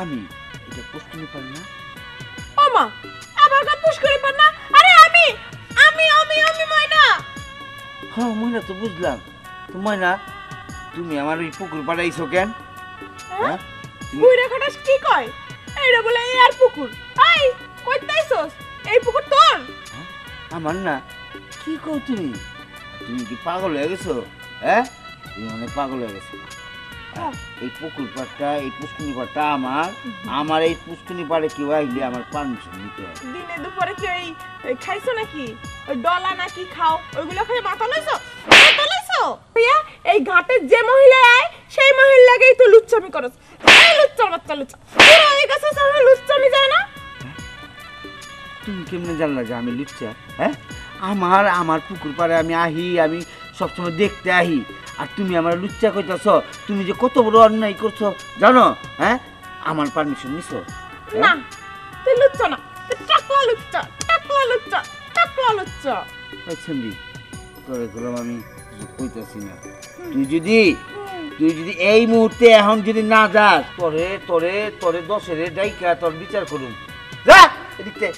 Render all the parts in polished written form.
আমি এটা পুষ্করি পারি না। ও মা, আবার কা পুষ্করি পান না? আরে আমি ময়না। হ্যাঁ ময়না তো বুঝলাম। তো ময়না, তুমি আমার ওই পুকুর পাড়াইছো কেন? হ্যাঁ বুইরা খাটাস কি কয়? এইটা বলে এই আর পুকুর। এই কইতাইছস এই পুকুর তোর? আমার না। কি কও তুমি? তুমি কি পাগল হয়ে গেছো? হ্যাঁ তুমি মানে পাগল হয়ে গেছো। এই পুকুর পাড়টা, এই পুষ্কনি পাড়টা আমার এই পুষ্কনি পাড়ে কেউ আইলে আমার পারমিশন নিতে হয়। দিনে দুপুরে কি ওই খাইছো নাকি? ওই ডলা নাকি খাও? ওইগুলো খেয়ে মাথা লইছো? ভাইয়া এই ঘাটে যে মহিলা আয় সেই মহিলাকেই তো লুচ্চামি করছ। এই লুচ্চার বাচ্চা লুচ্চা। পুরো এই কাছে সব লুচ্চামি যায় না? তুমি কেমনে জানলা যে আমি লুচ্চা? হ্যাঁ আমার পুকুর পাড়ে আমি সবসময় দেখতে আহি, আর তুমি আমার লুচ্চা কইতাছ? তুমি যে কত বড় অন্যায় করছো জানো? হ্যাঁ আমার পারমিশন নিছো? না তুই লুচ্চা না, তুই টাকলা লুচ্চা। শুনবি তোরে গেলাম আমি কইতাছি না। তুই যদি এই মুহূর্তে এখন যদি না যাস, তোরে দশের ডাইকা তোর বিচার করুন। যা এদিকে।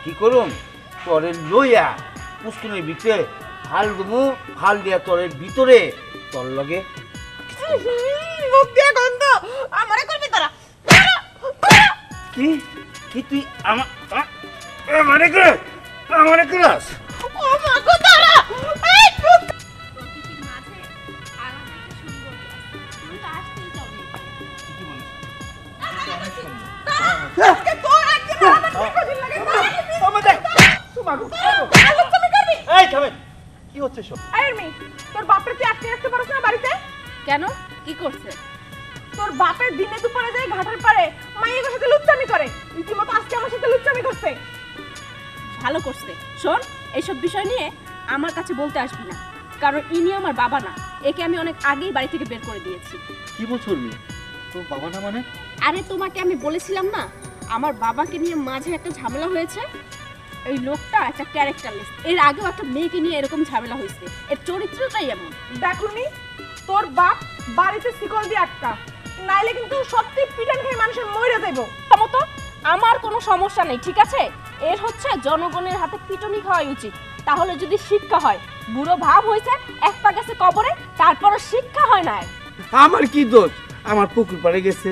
কি করুম? তোরে লইয়া পুষ্করির ভিতরে হাল দুমু, হাল দিয়া তোর ভিতরে তোর লগে কি তুই আমারে ক্লাস কি হচ্ছে সব? তোর বাপের কি আটকে রাখতে পারছ না বাড়িতে? কেন কি করছে? তোর বাপের দিনে দুপুরে যায় ঘাটের পারে মাইয়ের সাথে লুচ্চামি করে, রীতিমতো আজকে আমার সাথে লুচ্চামি করছে। ভালো করছে। শোন, এইসব বিষয় নিয়ে আমার কাছে বলতে আসবি না, কারণ ইনি আমার বাবা না। একে আমি অনেক আগেই বাড়ি থেকে বের করে দিয়েছি। কি বলছো উর্মি? তোর বাবা না মানে? আরে তোমাকে আমি বলেছিলাম না আমার বাবাকে নিয়ে মাঝে একটা ঝামেলা হয়েছে। এই লোকটা একটা ক্যারেক্টারলেস। এর আগেও একটা মেয়েকে নিয়ে এরকম ঝামেলা হয়েছে। এর চরিত্রটাই এমন। দেখুনি তোর বাপ বাড়িতে শিকল দিয়ে আটকা, নাইলে কিন্তু সত্যি পিটান খেয়ে মানুষের মরে যাইব। মতো আমার কোনো সমস্যা নেই, ঠিক আছে? এর হচ্ছে জনগণের হাতে পিটুনি খাওয়াই উচিত, তাহলে যদি শিক্ষা হয়। বুড়ো ভাব হয়েছে, এক পা গেছে কবরে, তারপরও শিক্ষা হয় না। আমার কি দোষ? আমার পুকুর পাড়ে গেছে,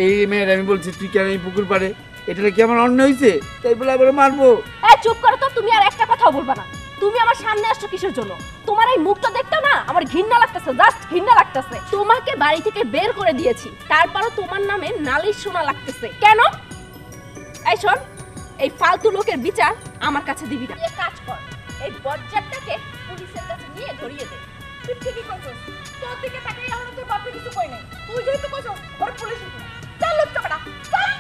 এই মেয়ের আমি বলছি তুই কেন এই পুকুর পাড়ে? এটা কি আমার অন্যায় হয়েছে? তাই বলে আবার মারবো? এই চুপ করো তো, তুমি আর একটা কথাও বলবা না। তুমি আমার সামনে আসছো কিসের জন্য? তোমার এই মুখটা দেখতে না আমার ঘৃণা লাগতেছে, জাস্ট ঘৃণা লাগতেছে। তোমাকে বাড়ি থেকে বের করে দিয়েছি, তারপরও তোমার নামে নালিশ শোনা লাগতেছে কেন? এই শোন, এই ফালতু লোকের বিচার আমার কাছে দিবি না। এক কাজ কর, এই বজ্জাতটাকে পুলিশের কাছে নিয়ে ধরিয়ে দে। তুই ঠিকই কইছস, তোর দিকে তাকাই আমরা তোর বাপে কিছু কই নাই। তুই যেহেতু কইছস ওর পুলিশ চল লুচ্চা বেটা চল।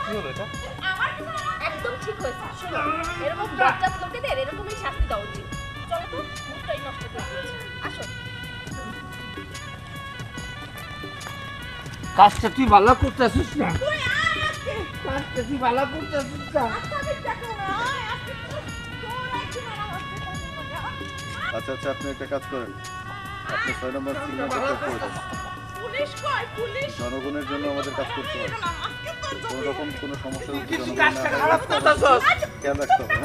কি হলো এটা? আমার কিছু একদম ঠিক হয়েছে। শোনো, এরকম বজ্জাত লোকেদের এরকমই শাস্তি দেওয়া উচিত। চলো তো, মুখটাই নষ্ট করে দিয়েছে। আসো। কাজটা তুই ভালো করতেছিস না? কাজটা তুই ভালো করতেছিস না? আচ্ছা আচ্ছা, আপনি একটা কাজ করেন, আপনি 6 নম্বর সিগন্যালটা করে দেন। পুলিশ কই? পুলিশ জনগণের জন্য আমাদের কাজ করতে হবে। কোনো রকম কোনো সমস্যা হলে জনগণ কাজটা খারাপ করতেছস। খেয়াল রাখতে হবে।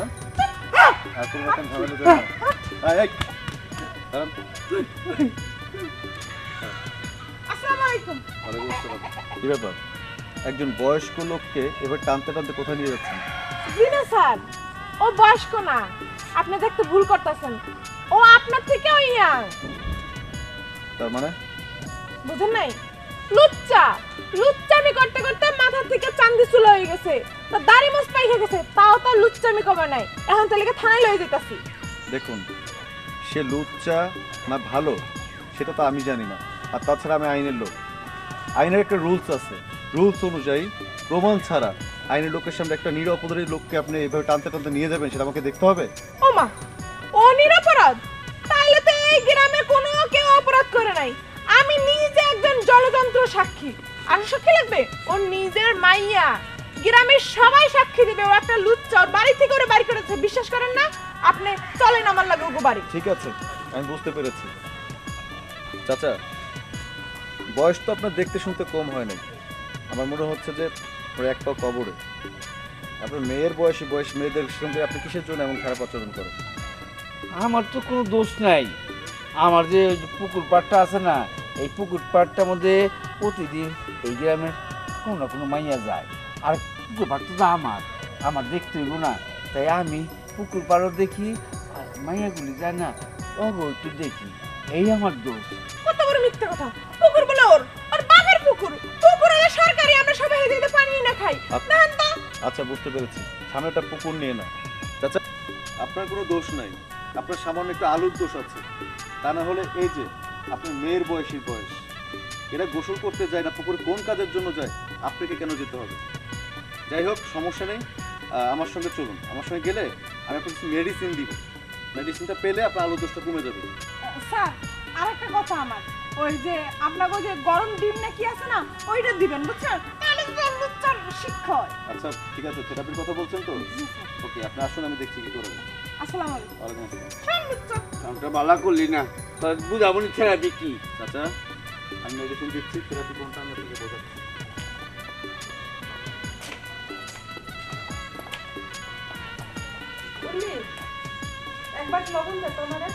হ্যাঁ, আর কোনো রকম ঝামেলা দেবেন না। এই দাঁড়ান। আসসালামু আলাইকুম। ওয়ালাইকুম আসসালাম। কি ব্যাপার, একজন বয়স্ক লোককে এবার টানতে টানতে কোথায় নিয়ে যাচ্ছেন? জি না স্যার, ও বয়স্ক না, আপনি দেখতে ভুল করতেছেন। ও আপনার থেকেও ইয়াং। তার মানে? বুঝেন নাই? লুচ্চামি করতে করতে মাথা থেকে চান্দি চুল হয়ে গেছে, তার দাড়ি মোছ পাইকে গেছে, তাও তো লুচ্চামি কমে নাই। এখন তাহলে থানায় লয়ে যেতেছি। দেখুন, সে লুচ্চা না ভালো সেটা তো আমি জানি না, আর তাছাড়া আমি আইনের লোক। আইনের একটা রুলস আছে, রুলস অনুযায়ী প্রমাণ ছাড়া আইনের লোকের সামনে একটা নিরপরাধী লোককে আপনি এভাবে টানতে টানতে নিয়ে যাবেন, সেটা আমাকে দেখতে হবে। ও মা, ও নিরপরাধ? তাহলে তো এই গ্রামে কোনো কেউ অপরাধ করে নাই। আমি নিজে একজন জলযন্ত্র সাক্ষী। আর সাক্ষী লাগবে? ও নিজের মাইয়া, গ্রামের সবাই সাক্ষী দিবে ও একটা লুচ্চা, ওর বাড়ি থেকে ওরে বাড়ি করেছে। বিশ্বাস করেন না? আপনি চলেন আমার লাগে ওগো বাড়ি। ঠিক আছে, আমি বুঝতে পেরেছি, চাচা, বয়স তো আপনার দেখতে শুনতে কম হয় নাই। আমার মনে হচ্ছে যে ওর এক পা কবরে। আপনার মেয়ের বয়সী মেয়েদের সঙ্গে আপনি কিসের জন্য এমন খারাপ আচরণ করেন? আমার তো কোনো দোষ নাই। আমার যে ওই যে পুকুর পাড়টা আছে না, এই পুকুর পাড়টার মধ্যে প্রতিদিন এই গ্রামের কোনো না কোনো মাইয়া যায়। আর পুকুর পাড়টা তো আমার দেখতে হইব না, তাই আমি পুকুর পাড়ও দেখি আর মাইয়াগুলি যায় না ওগো একটু দেখি, এই আমার দোষ। কত বড় মিথ্যা কথা! পুকুর বলে ওর বাবার পুকুর। পুকুর হলে সরকারি, আমরা সবাই হেঁটে পানি না খাই। দেখেন তো। আচ্ছা, বুঝতে পেরেছি, সামনেটা পুকুর নিয়ে না। চাচা, আপনার কোনো দোষ নাই, আপনার সামান্য একটু আলুর দোষ আছে। তা না হলে এই যে আপনার মেয়ের বয়সীর বয়স, এরা গোসল করতে যায় না, পুকুরে কোন কাজের জন্য যায়? আপনাকে কেন যেতে হবে? যাই হোক, সমস্যা নেই, আমার সঙ্গে চলুন। আমার সঙ্গে গেলে আমি আপনাকে কিছু মেডিসিন দিব। মেডিসিনটা পেলে আপনার আলুর দোষটা কমে যাবে। স্যার, আরেকটা কথা আমার, ওই যে আপনাকে ওই যে গরম ডিম নাকি আছে না, ওইটা দিবেন, বুঝছেন? তাহলে তো লুচ্চার শিক্ষা হয়। আচ্ছা ঠিক আছে, থেরাপির কথা বলছেন তো? ওকে, আপনি আসুন, আমি দেখছি কি করবেন। আসসালামু আলাইকুম। ওয়ালাইকুম আসসালাম। শোন লুচ্চা, কামটা বালা করলি না, তোর বুঝাবনি থেরাপি কি। চাচা, আমি মেডিসিন দিচ্ছি, থেরাপি কোনটা আমি আপনাকে বোঝাচ্ছি। একবার লবণ দে তোমারে।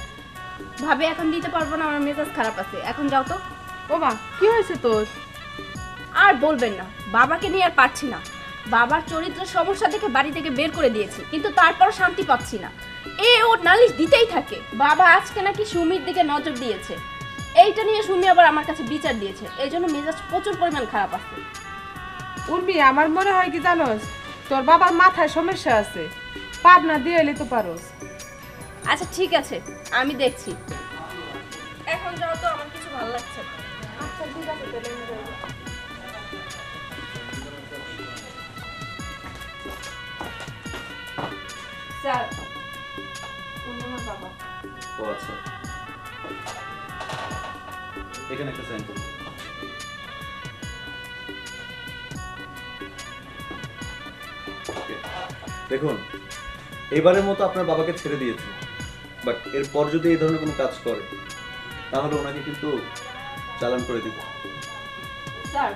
ভাবি এখন দিতে পারবো না, আমার মেজাজ খারাপ আছে, এখন যাও তো। ও মা, কি হয়েছে তোর? আর বলবেন না, বাবাকে নিয়ে আর পারছি না। বাবার চরিত্রের সমস্যা থেকে বাড়ি থেকে বের করে দিয়েছি, কিন্তু তারপর শান্তি পাচ্ছি না। ওর নালিশ দিতেই থাকে। বাবা আজকে নাকি সুমির দিকে নজর দিয়েছে, এইটা নিয়ে সুমি আবার আমার কাছে বিচার দিয়েছে, এই জন্য মেজাজ প্রচুর পরিমাণ খারাপ আছে। উর্মি, আমার মনে হয় কি জানোস, তোর বাবার মাথায় সমস্যা আছে, পাবনা দিয়ে এলে তো পারোস। আচ্ছা ঠিক আছে, আমি দেখছি। এখন যাও তো, আমার কিছু ভালো লাগছে না। আচ্ছা ঠিক আছে, তাহলে আমি যাবো। স্যার, উনি আমার বাবা। ও আচ্ছা, এখানে একটা সাইন করুন। Okay. দেখুন, এবারের মতো আপনার বাবাকে ছেড়ে দিয়েছি, বাট এরপর যদি এই ধরনের কোনো কাজ করে তাহলে ওনাকে কিন্তু চালান করে দিব। স্যার,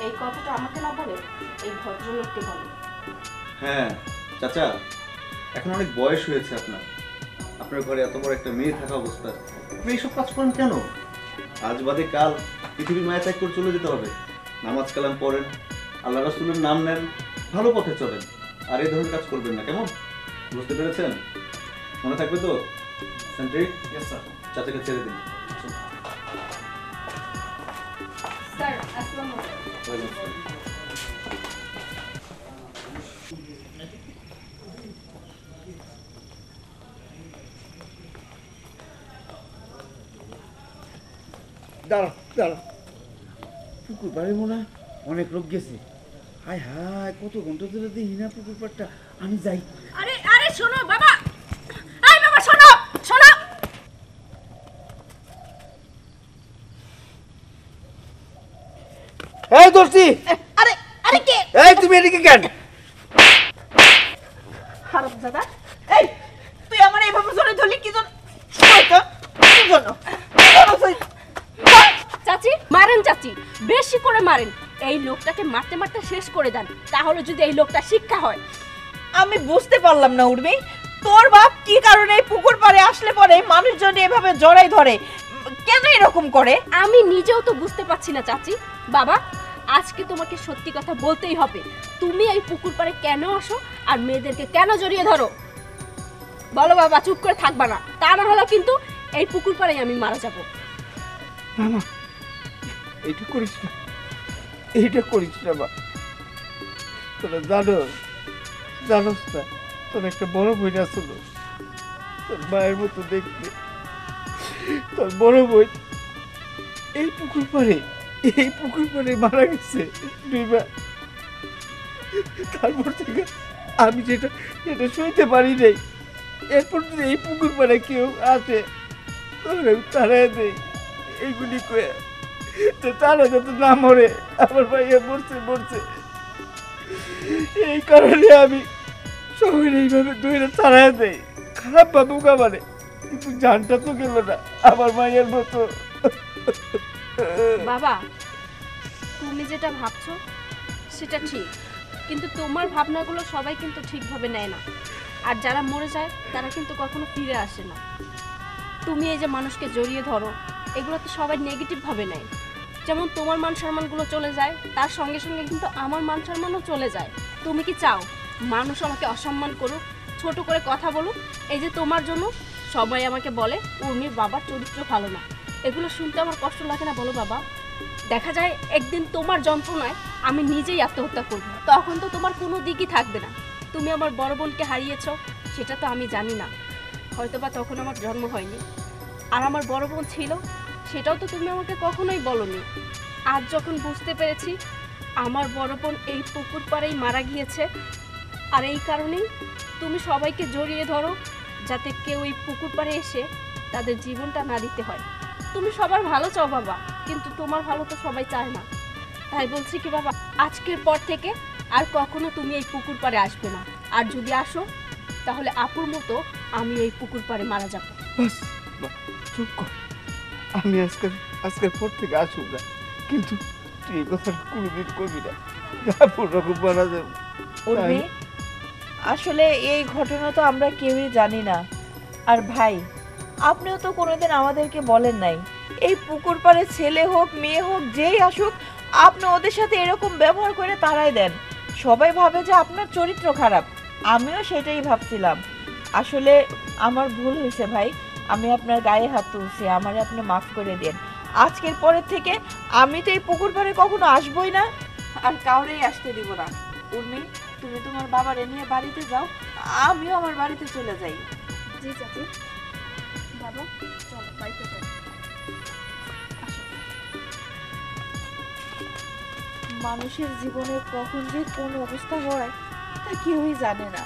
এই কথাটা আমাকে না বলে এই ভদ্রলোককে বলে। হ্যাঁ চাচা, এখন অনেক বয়স হয়েছে আপনার, আপনার ঘরে এত বড় একটা মেয়ে থাকা অবস্থা, আপনি এইসব কাজ করেন কেন? আজ বাদে কাল পৃথিবীর মায়া ত্যাগ করে চলে যেতে হবে। নামাজ কালাম পড়েন, আল্লাহ রাসূলের নাম নেন, ভালো পথে চলেন, আর এই ধরনের কাজ করবেন না, কেমন? বুঝতে পেরেছেন? মনে থাকবে তো? সেন্ট্রি, ইয়েস স্যার, চাচাকে ছেড়ে দিন। স্যার, আসসালামু আলাইকুম। ওয়ালাইকুম আসসালাম। দাঁড়া দাঁড়া, পুকুর পাড়ে মনে হয় অনেক লোক গেছে। হায় হায়, কত ঘন্টা ধরে দেখি না পুকুর পাড়টা। আমি যাই। আরে আরে শোনো বাবা, এই বাবা শোনো শোনো। এই দোস্তি, আরে আরে কে? এই তুমি এদিকে কেন? খারাপ দাদা, এই তুই আমার এইভাবে জোরে ধরলি কি জন্য? কি জন্য? চাচি মারেন, চাচি বেশি করে মারেন। এই লোকটাকে মারতে মারতে শেষ করে দেন, তাহলে যদি এই লোকটা শিক্ষা হয়। আমি বুঝতে পারলাম না উর্মি, তোর বাপ কি কারণে এই পুকুর পাড়ে আসলে পরে মানুষজন এভাবে জড়াই ধরে, কেন এরকম করে? আমি নিজেও তো বুঝতে পারছি না চাচি। বাবা, আজকে তোমাকে সত্যি কথা বলতেই হবে, তুমি এই পুকুর পাড়ে কেন আসো আর মেয়েদেরকে কেন জড়িয়ে ধরো? বলো বাবা, চুপ করে থাকবা না, তা না হলে কিন্তু এই পুকুর পাড়ে আমি মারা যাব। না না, এইটা করিস না, এইটা করিস না মা। তোরা জানোস না, তোর একটা বড় বোন আসলো, তোর মায়ের মতো দেখতে। তোর বড় বোন এই পুকুর পাড়ে মারা গেছে দুইবার। তারপর থেকে আমি যেটা সইতে পারি নাই। এরপর যদি এই পুকুর পাড়ে কেউ আসে তাহলে আমি তাড়াই দেই এইগুলি কয়ে, তো তারা যাতে না মরে। আমার ভাইয়া মরছে, এই কারণে আমি সবাই এইভাবে দইরা তাড়াই দেই। খারাপ ভাবুক আমারে, কিন্তু জানটা তো গেল না আমার মায়ের মতো। বাবা, তুমি যেটা ভাবছো সেটা ঠিক, কিন্তু তোমার ভাবনাগুলো সবাই কিন্তু ঠিকভাবে নেয় না। আর যারা মরে যায় তারা কিন্তু কখনো ফিরে আসে না। তুমি এই যে মানুষকে জড়িয়ে ধরো, এগুলো তো সবাই নেগেটিভভাবে নেয়। যেমন তোমার মান সম্মানগুলো চলে যায়, তার সঙ্গে সঙ্গে কিন্তু আমার মান সম্মানও চলে যায়। তুমি কি চাও মানুষ আমাকে অসম্মান করুক, ছোট করে কথা বলুক? এই যে তোমার জন্য সবাই আমাকে বলে উর্মির বাবার চরিত্র ভালো না। এগুলো শুনতে আমার কষ্ট লাগে না বলো বাবা? দেখা যায় একদিন তোমার যন্ত্রণায় আমি নিজেই আত্মহত্যা করব, তখন তো তোমার কোনো দিকই থাকবে না। তুমি আমার বড় বোনকে হারিয়েছো সেটা তো আমি জানি না, হয়তোবা তখন আমার জন্ম হয়নি। আর আমার বড় বোন ছিল, সেটাও তো তুমি আমাকে কখনোই বলনি। আজ যখন বুঝতে পেরেছি আমার বড় বোন এই পুকুর পাড়েই মারা গিয়েছে, আর এই কারণেই তুমি সবাইকে জড়িয়ে ধরো যাতে কেউ এই পুকুর পাড়ে এসে তাদের জীবনটা না দিতে হয়। তুমি সবার ভালো চাও বাবা, কিন্তু তোমার ভালো তো সবাই চায় না। তাই বলছি কি বাবা, আজকের পর থেকে আর কখনো তুমি এই পুকুর পাড়ে আসবে না। আর যদি আসো তাহলে আপুর মতো আমি এই পুকুর পাড়ে মারা যাবো। বাস, চুপ কর। আমি আজকের পর থেকে আসুক না, কিন্তু তুই এই কথা কোনোদিন করবি না। রকম মারা যাবে। উর্মি, আসলে এই ঘটনা তো আমরা কেউই জানি না। আর ভাই, আপনিও তো কোনোদিন আমাদেরকে বলেন নাই এই পুকুর পাড়ে ছেলে হোক মেয়ে হোক যেই আসুক আপনি ওদের সাথে এরকম ব্যবহার করে তাড়াই দেন। সবাই ভাবে যে আপনার চরিত্র খারাপ। আমিও সেটাই ভাবছিলাম। আসলে আমার ভুল হয়েছে ভাই, আমি আপনার গায়ে হাত তুলছি, আমারে আপনি মাফ করে দেন। আজকের পরের থেকে আমি তো এই পুকুর পাড়ে কখনো আসবই না, আর কাউরেই আসতে দিব না। উর্মি, তুমি তোমার বাবারে নিয়ে বাড়িতে যাও, আমিও আমার বাড়িতে চলে যাই। জি চাচি। বাবা চলো বাড়িতে চলো। মানুষের জীবনে কখন যে কোন অবস্থা হয় তা কেউই জানে না।